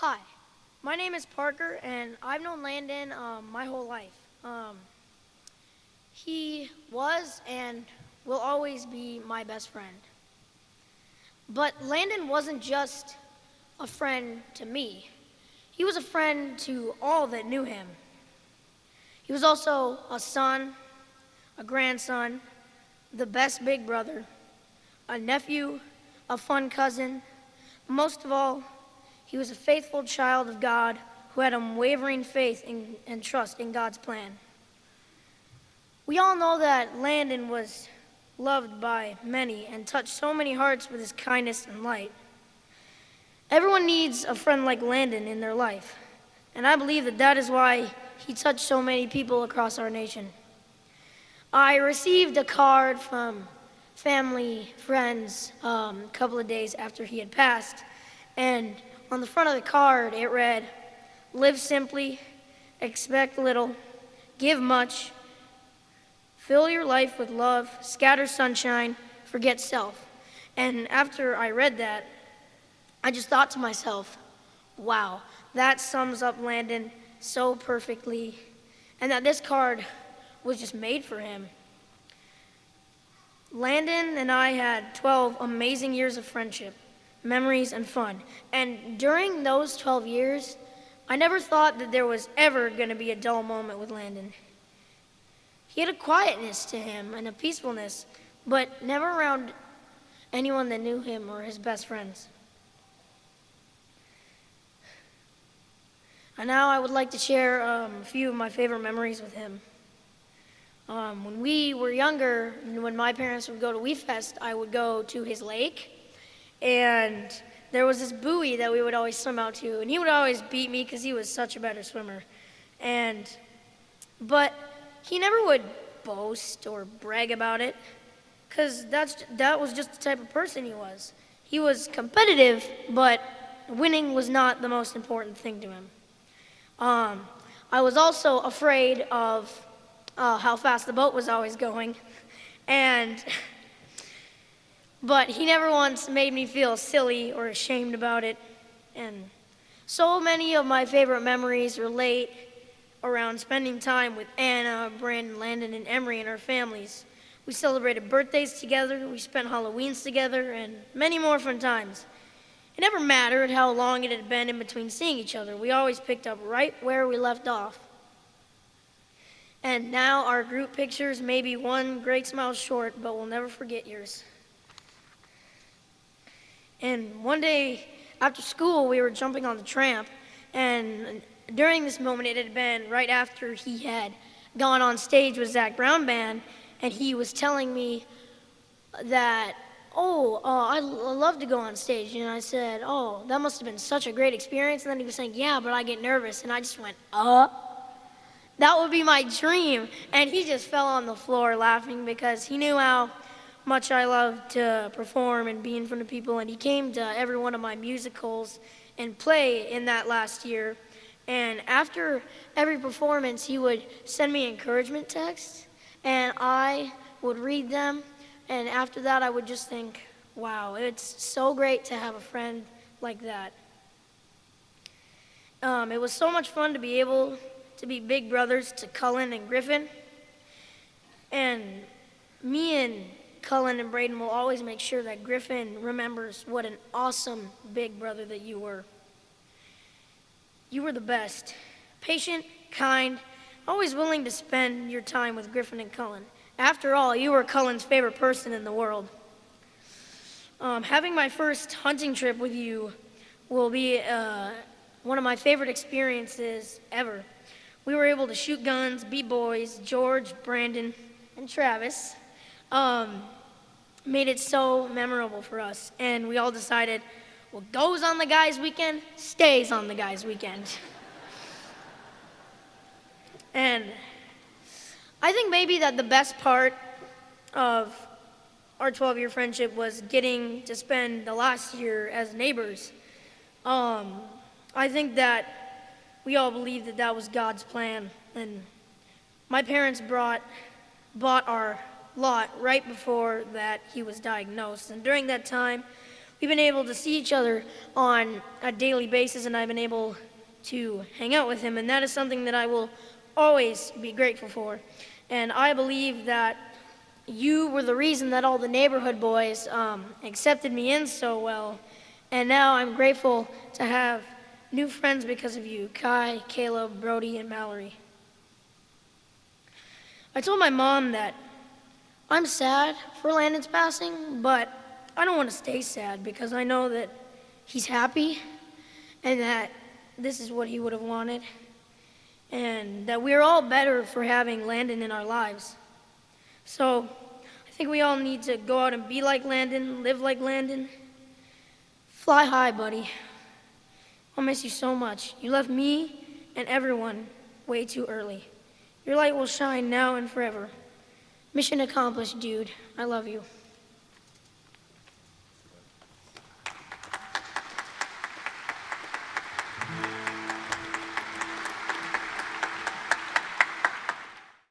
Hi, my name is Parker, and I've known Landon my whole life. He was and will always be my best friend. But Landon wasn't just a friend to me, he was a friend to all that knew him. He was also a son, a grandson, the best big brother, a nephew, a fun cousin. Most of all, he was a faithful child of God who had unwavering faith and trust in God's plan. We all know that Landon was loved by many and touched so many hearts with his kindness and light. Everyone needs a friend like Landon in their life, and I believe that that is why he touched so many people across our nation. I received a card from family, friends, a couple of days after he had passed, and on the front of the card it read, "Live simply, expect little, give much, fill your life with love, scatter sunshine, forget self." And after I read that, I just thought to myself, wow, that sums up Landon so perfectly, and that this card was just made for him. Landon and I had 12 amazing years of friendship, memories, and fun. And during those 12 years, I never thought that there was ever going to be a dull moment with Landon. He had a quietness to him and a peacefulness, but never around anyone that knew him or his best friends. And now I would like to share a few of my favorite memories with him. When we were younger, when my parents would go to WeFest, I would go to his lake, and there was this buoy that we would always swim out to, and he would always beat me because he was such a better swimmer. But he never would boast or brag about it, because that was just the type of person he was. He was competitive, but winning was not the most important thing to him. I was also afraid of how fast the boat was always going, but he never once made me feel silly or ashamed about it. And so many of my favorite memories relate around spending time with Anna, Brandon, Landon, and Emery and our families. We celebrated birthdays together, we spent Halloweens together, and many more fun times. It never mattered how long it had been in between seeing each other. We always picked up right where we left off. And now our group pictures may be one great smile short, but we'll never forget yours. And one day after school, we were jumping on the tramp, and during this moment, it had been right after he had gone on stage with Zach Brown Band, and he was telling me that, I love to go on stage. And I said, oh, that must have been such a great experience. And then he was saying, yeah, but I get nervous. And I just went, that would be my dream. And he just fell on the floor laughing because he knew how much I loved to perform and be in front of people. And he came to every one of my musicals and play in that last year. And after every performance, he would send me encouragement texts, and I would read them. And after that, I would just think, wow, it's so great to have a friend like that. It was so much fun to be able to be big brothers to Cullen and Griffin. And me and Cullen and Braden will always make sure that Griffin remembers what an awesome big brother that you were. You were the best. Patient, kind, always willing to spend your time with Griffin and Cullen. After all, you were Cullen's favorite person in the world. Having my first hunting trip with you will be one of my favorite experiences ever. We were able to shoot guns, be boys. George, Brandon, and Travis made it so memorable for us. And we all decided, what goes on the guys' weekend stays on the guys' weekend. And I think maybe that the best part of our 12-year friendship was getting to spend the last year as neighbors. I think that we all believe that that was God's plan. And my parents bought our lot right before that he was diagnosed. And during that time, we've been able to see each other on a daily basis, and I've been able to hang out with him, and that is something that I will always be grateful for. And I believe that you were the reason that all the neighborhood boys accepted me in so well, and now I'm grateful to have new friends because of you, Kai, Caleb, Brody, and Mallory. I told my mom that I'm sad for Landon's passing, but I don't want to stay sad because I know that he's happy and that this is what he would have wanted, and that we're all better for having Landon in our lives. So I think we all need to go out and be like Landon, live like Landon. Fly high, buddy. I'll miss you so much. You left me and everyone way too early. Your light will shine now and forever. Mission accomplished, dude. I love you.